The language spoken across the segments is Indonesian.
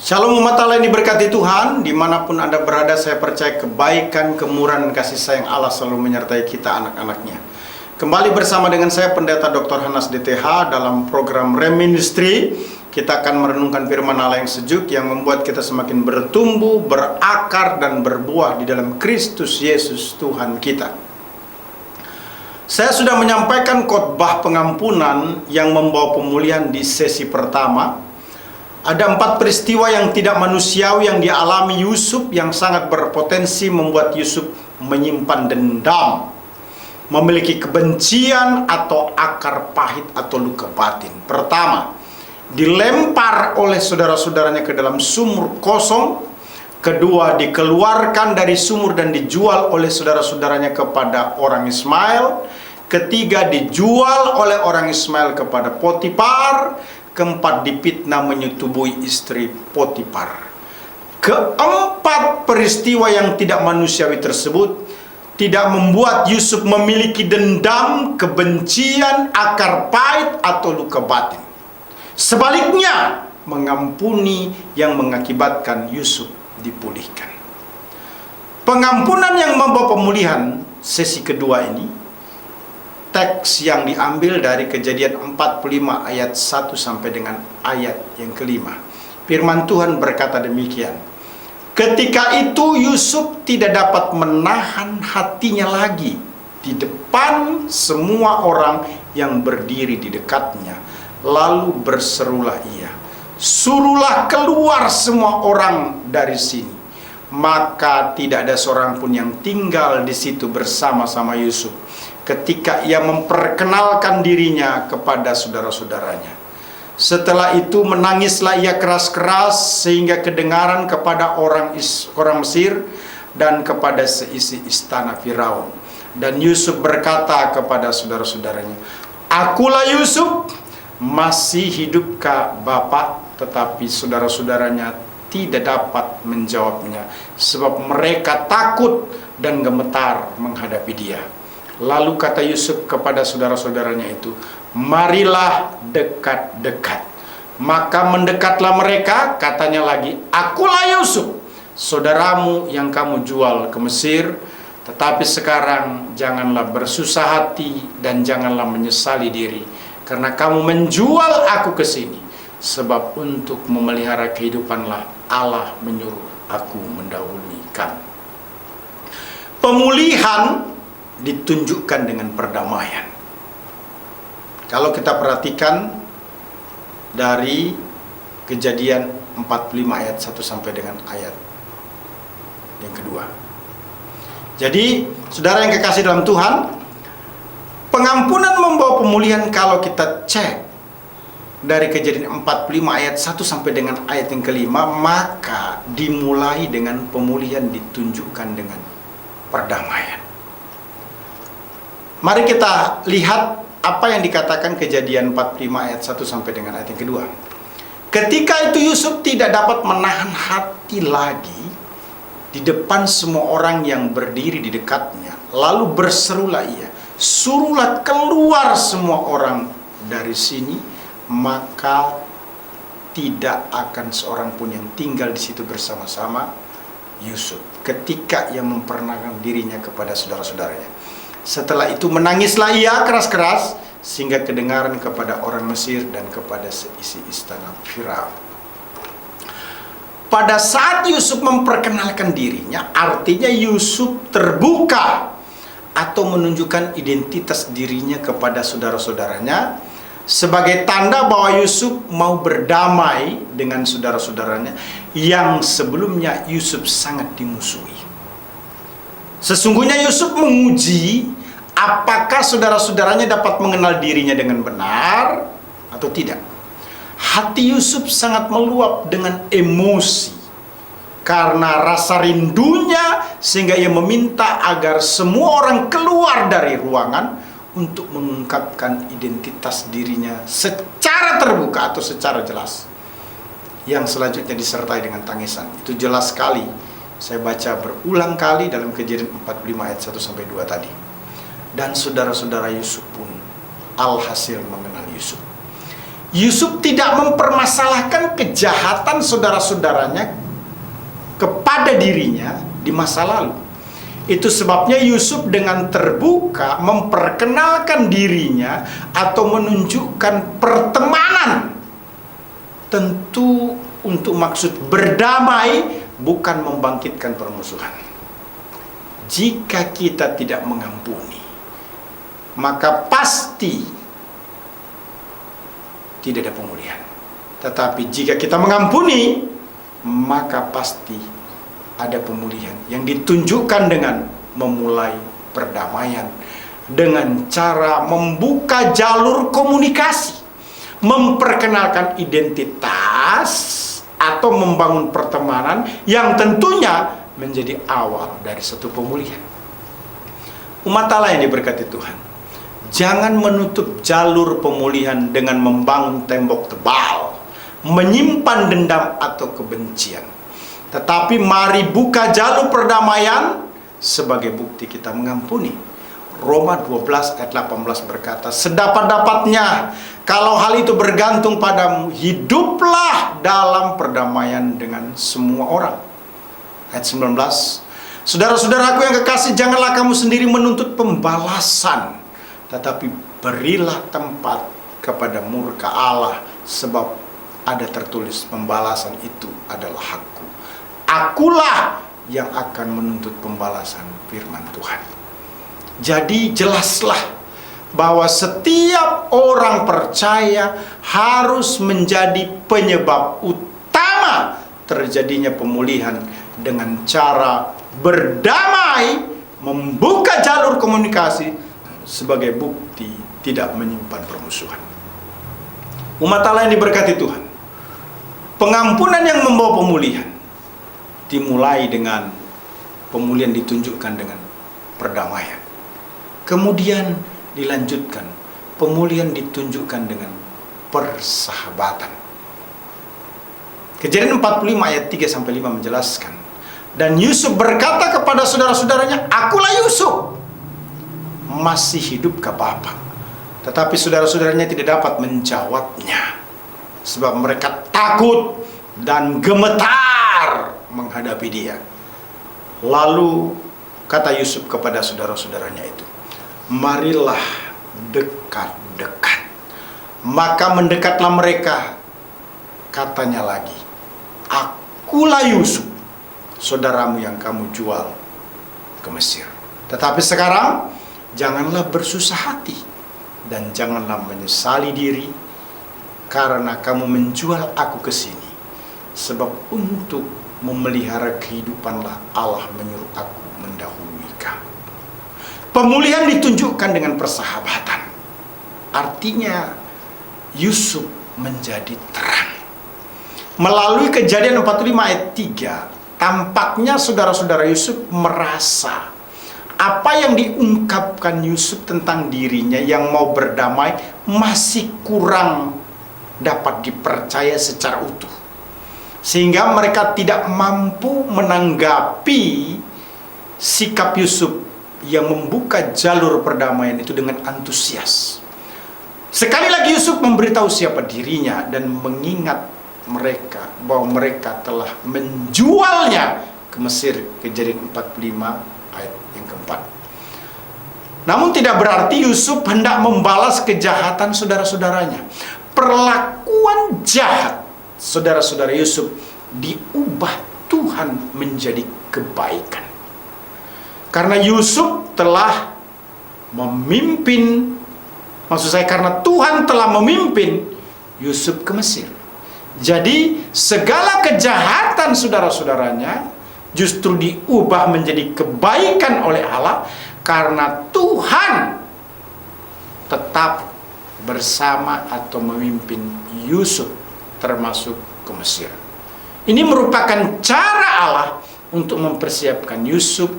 Shalom umat Allah yang diberkati Tuhan, dimanapun Anda berada, saya percaya kebaikan, kemurahan, kasih sayang Allah selalu menyertai kita anak-anaknya. Kembali bersama dengan saya Pendeta Dr. Hanas DTH dalam program Reministry. Kita akan merenungkan firman Allah yang sejuk yang membuat kita semakin bertumbuh, berakar, dan berbuah di dalam Kristus Yesus Tuhan kita. Saya sudah menyampaikan khotbah pengampunan yang membawa pemulihan di sesi pertama. Ada 4 peristiwa yang tidak manusiawi yang dialami Yusuf yang sangat berpotensi membuat Yusuf menyimpan dendam, memiliki kebencian atau akar pahit atau luka batin. Pertama, dilempar oleh saudara-saudaranya ke dalam sumur kosong. Kedua, dikeluarkan dari sumur dan dijual oleh saudara-saudaranya kepada orang Ismail. Ketiga, dijual oleh orang Ismail kepada Potifar. Keempat, dipitnah menyetubui istri Potifar. Keempat peristiwa yang tidak manusiawi tersebut tidak membuat Yusuf memiliki dendam, kebencian, akar pahit, atau luka batin. Sebaliknya, mengampuni yang mengakibatkan Yusuf dipulihkan. Pengampunan yang membawa pemulihan sesi kedua ini, teks yang diambil dari Kejadian 45 ayat 1 sampai dengan ayat yang kelima. Firman Tuhan berkata demikian. Ketika itu Yusuf tidak dapat menahan hatinya lagi di depan semua orang yang berdiri di dekatnya. Lalu berserulah ia, "Suruhlah keluar semua orang dari sini." Maka tidak ada seorang pun yang tinggal di situ bersama-sama Yusuf ketika ia memperkenalkan dirinya kepada saudara-saudaranya. Setelah itu menangislah ia keras-keras sehingga kedengaran kepada orang Mesir dan kepada seisi istana Firaun. Dan Yusuf berkata kepada saudara-saudaranya, "Akulah Yusuf, masih hidupkah Bapak?" Tetapi saudara-saudaranya tidak dapat menjawabnya, sebab mereka takut dan gemetar menghadapi dia. Lalu kata Yusuf kepada saudara-saudaranya itu, "Marilah dekat-dekat." Maka mendekatlah mereka, katanya lagi, "Akulah Yusuf, saudaramu yang kamu jual ke Mesir. Tetapi sekarang janganlah bersusah hati dan janganlah menyesali diri, karena kamu menjual aku ke sini. Sebab untuk memelihara kehidupanlah Allah menyuruh aku mendahului kamu." Pemulihan ditunjukkan dengan perdamaian. Kalau kita perhatikan dari Kejadian 45 ayat 1 sampai dengan ayat yang kedua. Jadi, saudara yang kekasih dalam Tuhan, pengampunan membawa pemulihan kalau kita cek dari Kejadian 45 ayat 1 sampai dengan ayat yang kelima, maka dimulai dengan pemulihan ditunjukkan dengan perdamaian. Mari kita lihat apa yang dikatakan Kejadian 45 ayat 1 sampai dengan ayat yang kedua. Ketika itu Yusuf tidak dapat menahan hati lagi di depan semua orang yang berdiri di dekatnya. Lalu berserulah ia, "Suruhlah keluar semua orang dari sini." Maka tidak akan seorang pun yang tinggal di situ bersama-sama Yusuf ketika ia memperkenalkan dirinya kepada saudara-saudaranya. Setelah itu menangislah ia keras-keras sehingga kedengaran kepada orang Mesir dan kepada seisi istana Firaun. Pada saat Yusuf memperkenalkan dirinya, artinya Yusuf terbuka atau menunjukkan identitas dirinya kepada saudara-saudaranya sebagai tanda bahwa Yusuf mau berdamai dengan saudara-saudaranya yang sebelumnya Yusuf sangat dimusuhi. Sesungguhnya Yusuf menguji apakah saudara-saudaranya dapat mengenal dirinya dengan benar atau tidak. Hati Yusuf sangat meluap dengan emosi karena rasa rindunya sehingga ia meminta agar semua orang keluar dari ruangan untuk mengungkapkan identitas dirinya secara terbuka atau secara jelas. Yang selanjutnya disertai dengan tangisan. Itu jelas sekali. Saya baca berulang kali dalam Kejadian 45 ayat 1-2 tadi. Dan saudara-saudara Yusuf pun alhasil mengenal Yusuf. Yusuf tidak mempermasalahkan kejahatan saudara-saudaranya kepada dirinya di masa lalu. Itu sebabnya Yusuf dengan terbuka memperkenalkan dirinya atau menunjukkan pertemanan. Tentu untuk maksud berdamai, bukan membangkitkan permusuhan. Jika kita tidak mengampuni, maka pasti tidak ada pemulihan. Tetapi jika kita mengampuni, maka pasti ada pemulihan yang ditunjukkan dengan memulai perdamaian dengan cara membuka jalur komunikasi, memperkenalkan identitas atau membangun pertemanan yang tentunya menjadi awal dari satu pemulihan. Umat Allah yang diberkati Tuhan, jangan menutup jalur pemulihan dengan membangun tembok tebal, menyimpan dendam atau kebencian. Tetapi mari buka jalur perdamaian sebagai bukti kita mengampuni. Roma 12 ayat 18 berkata, sedapat-dapatnya kalau hal itu bergantung padamu, hiduplah dalam perdamaian dengan semua orang. Ayat 19, saudara-saudaraku yang kekasih, janganlah kamu sendiri menuntut pembalasan, tetapi berilah tempat kepada murka Allah, sebab ada tertulis, pembalasan itu adalah hakku. Akulah yang akan menuntut pembalasan, firman Tuhan. Jadi jelaslah bahwa setiap orang percaya harus menjadi penyebab utama terjadinya pemulihan dengan cara berdamai, membuka jalur komunikasi sebagai bukti tidak menyimpan permusuhan. Umat Allah yang diberkati Tuhan, pengampunan yang membawa pemulihan dimulai dengan pemulihan ditunjukkan dengan perdamaian. Kemudian dilanjutkan, pemulihan ditunjukkan dengan persahabatan. Kejadian 45 ayat 3-5 menjelaskan, dan Yusuf berkata kepada saudara-saudaranya, akulah Yusuf, masih hidupkah Bapak? Tetapi saudara-saudaranya tidak dapat menjawabnya, sebab mereka takut dan gemetar menghadapi dia. Lalu kata Yusuf kepada saudara-saudaranya itu, marilah dekat-dekat. Maka mendekatlah mereka. Katanya lagi, akulah Yusuf, saudaramu yang kamu jual ke Mesir. Tetapi sekarang janganlah bersusah hati dan janganlah menyesali diri karena kamu menjual aku ke sini, sebab untuk memelihara kehidupanlah Allah menyuruh aku mendahului kamu. Pemulihan ditunjukkan dengan persahabatan. Artinya Yusuf menjadi terang. Melalui Kejadian 45 ayat 3, tampaknya saudara-saudara Yusuf merasa apa yang diungkapkan Yusuf tentang dirinya yang mau berdamai masih kurang dapat dipercaya secara utuh, sehingga mereka tidak mampu menanggapi sikap Yusuf yang membuka jalur perdamaian itu dengan antusias. Sekali lagi Yusuf memberitahu siapa dirinya dan mengingat mereka bahwa mereka telah menjualnya ke Mesir. Kejadian 45 ayat yang keempat. Namun tidak berarti Yusuf hendak membalas kejahatan saudara-saudaranya. Perlakuan jahat saudara-saudara Yusuf diubah Tuhan menjadi kebaikan. Karena Yusuf telah memimpin, maksud saya karena Tuhan telah memimpin Yusuf ke Mesir. Jadi segala kejahatan saudara-saudaranya justru diubah menjadi kebaikan oleh Allah karena Tuhan tetap bersama atau memimpin Yusuf termasuk ke Mesir. Ini merupakan cara Allah untuk mempersiapkan Yusuf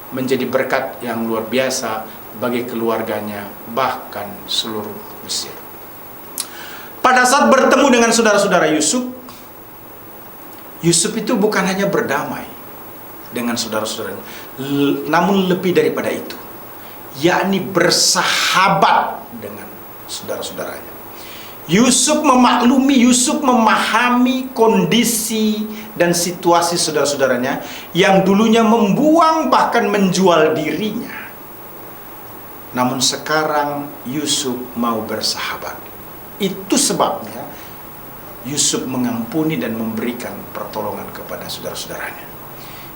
menjadi berkat yang luar biasa bagi keluarganya, bahkan seluruh Mesir. Pada saat bertemu dengan saudara-saudara Yusuf, Yusuf itu bukan hanya berdamai dengan saudara-saudaranya, namun lebih daripada itu, yakni bersahabat dengan saudara-saudaranya. Yusuf memaklumi, Yusuf memahami kondisi dan situasi saudara-saudaranya yang dulunya membuang bahkan menjual dirinya. Namun sekarang Yusuf mau bersahabat. Itu sebabnya Yusuf mengampuni dan memberikan pertolongan kepada saudara-saudaranya.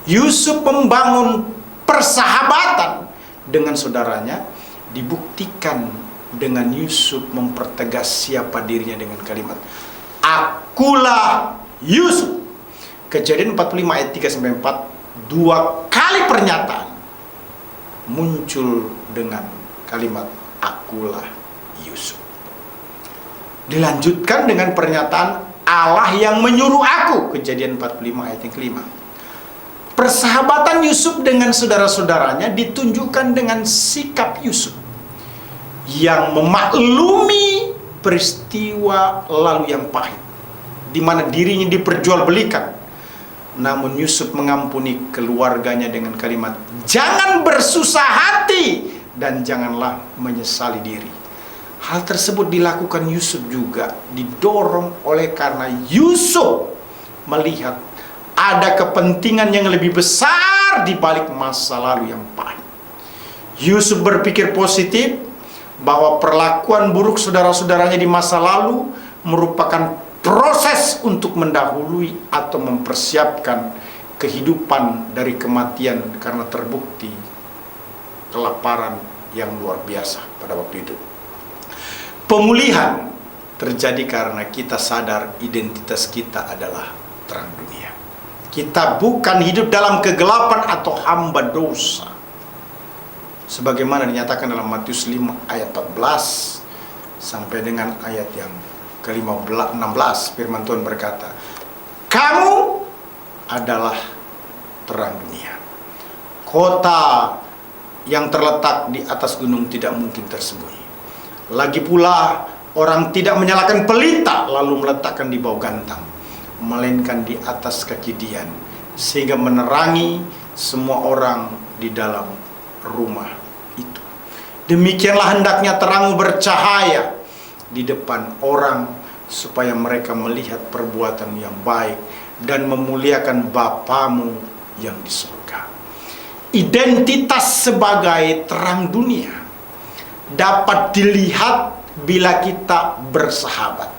Yusuf membangun persahabatan dengan saudaranya, dibuktikan dengan Yusuf mempertegas siapa dirinya dengan kalimat akulah Yusuf. Kejadian 45 ayat 3-4, 2 kali pernyataan muncul dengan kalimat akulah Yusuf. Dilanjutkan dengan pernyataan Allah yang menyuruh aku, Kejadian 45 ayat yang kelima. Persahabatan Yusuf dengan saudara-saudaranya ditunjukkan dengan sikap Yusuf yang memaklumi peristiwa lalu yang pahit, di mana dirinya diperjualbelikan. Namun Yusuf mengampuni keluarganya dengan kalimat jangan bersusah hati dan janganlah menyesali diri. Hal tersebut dilakukan Yusuf juga didorong oleh karena Yusuf melihat ada kepentingan yang lebih besar di balik masa lalu yang pahit. Yusuf berpikir positif bahwa perlakuan buruk saudara-saudaranya di masa lalu merupakan proses untuk mendahului atau mempersiapkan kehidupan dari kematian karena terbukti kelaparan yang luar biasa pada waktu itu. Pemulihan terjadi karena kita sadar identitas kita adalah terang dunia. Kita bukan hidup dalam kegelapan atau hamba dosa, sebagaimana dinyatakan dalam Matius 5 ayat 14 sampai dengan ayat yang ke-16. Firman Tuhan berkata, kamu adalah terang dunia. Kota yang terletak di atas gunung tidak mungkin tersembunyi. Lagi pula orang tidak menyalakan pelita lalu meletakkan di bawah gantang, melainkan di atas kaki dian, sehingga menerangi semua orang di dalam rumah itu. Demikianlah hendaknya terangmu bercahaya di depan orang, supaya mereka melihat perbuatan yang baik dan memuliakan Bapamu yang di surga. Identitas sebagai terang dunia dapat dilihat bila kita bersahabat,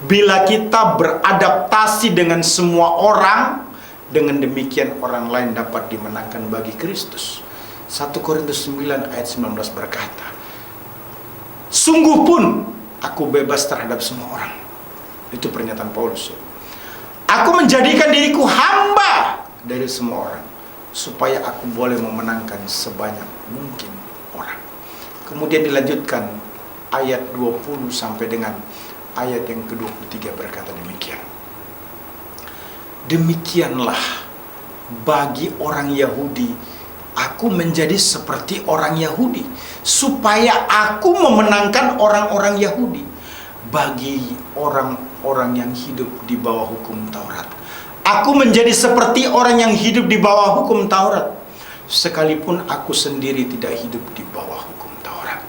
bila kita beradaptasi dengan semua orang. Dengan demikian orang lain dapat dimenangkan bagi Kristus. 1 Korintus 9 ayat 19 berkata, sungguh pun aku bebas terhadap semua orang. Itu pernyataan Paulus. Aku menjadikan diriku hamba dari semua orang, supaya aku boleh memenangkan sebanyak mungkin orang. Kemudian dilanjutkan ayat 20 sampai dengan ayat yang ke-23 berkata demikian. Demikianlah bagi orang Yahudi, aku menjadi seperti orang Yahudi, supaya aku memenangkan orang-orang Yahudi. Bagi orang-orang yang hidup di bawah hukum Taurat, aku menjadi seperti orang yang hidup di bawah hukum Taurat, sekalipun aku sendiri tidak hidup di bawah hukum Taurat,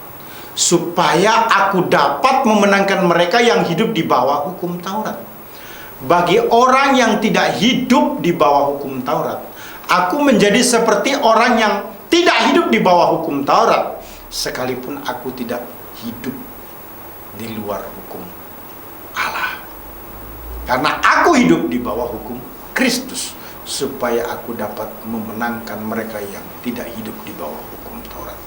supaya aku dapat memenangkan mereka yang hidup di bawah hukum Taurat. Bagi orang yang tidak hidup di bawah hukum Taurat, aku menjadi seperti orang yang tidak hidup di bawah hukum Taurat, sekalipun aku tidak hidup di luar hukum Allah. Karena aku hidup di bawah hukum Kristus, supaya aku dapat memenangkan mereka yang tidak hidup di bawah hukum Taurat.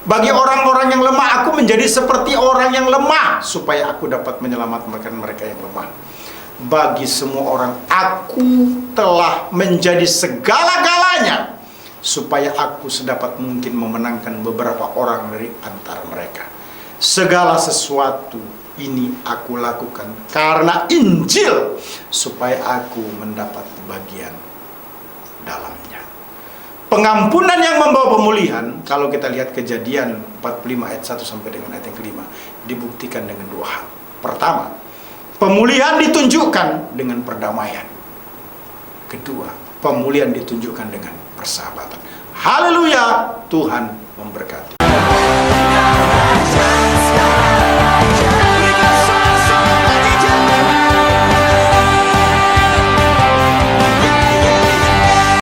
Bagi orang-orang yang lemah, aku menjadi seperti orang yang lemah, supaya aku dapat menyelamatkan mereka yang lemah. Bagi semua orang, aku telah menjadi segala-galanya, supaya aku sedapat mungkin memenangkan beberapa orang dari antara mereka. Segala sesuatu ini aku lakukan karena Injil, supaya aku mendapat bagian dalamnya. Pengampunan yang membawa pemulihan, kalau kita lihat Kejadian 45 ayat 1 sampai dengan ayat yang kelima, dibuktikan dengan dua hal. Pertama, pemulihan ditunjukkan dengan perdamaian. Kedua, pemulihan ditunjukkan dengan persahabatan. Haleluya, Tuhan memberkati.